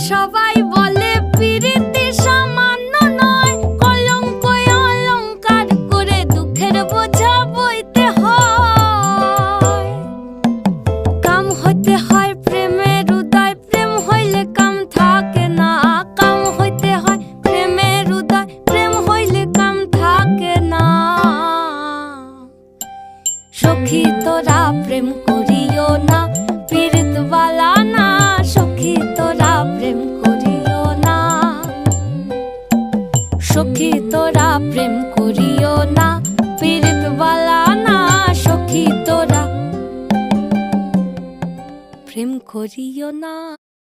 সবাই বলে পিরিতি সামান্য নয়, কলঙ্ক অলঙ্কার করে দুঃখের বোঝা বইতে হয়। কাম হইতে হয় প্রেমের উদয়, প্রেম হইলে কাম থাকে না। কাম হইতে হয় প্রেমের উদয়, প্রেম হইলে কাম থাকে না। সখী তোরা প্রেম করিও না, পীড়িত বালা না। সখী তোরা প্রেম করিও না, সখী তোরা প্রেম করিও না, পীড়িত বালা না। সখী তোরা প্রেম করিও না।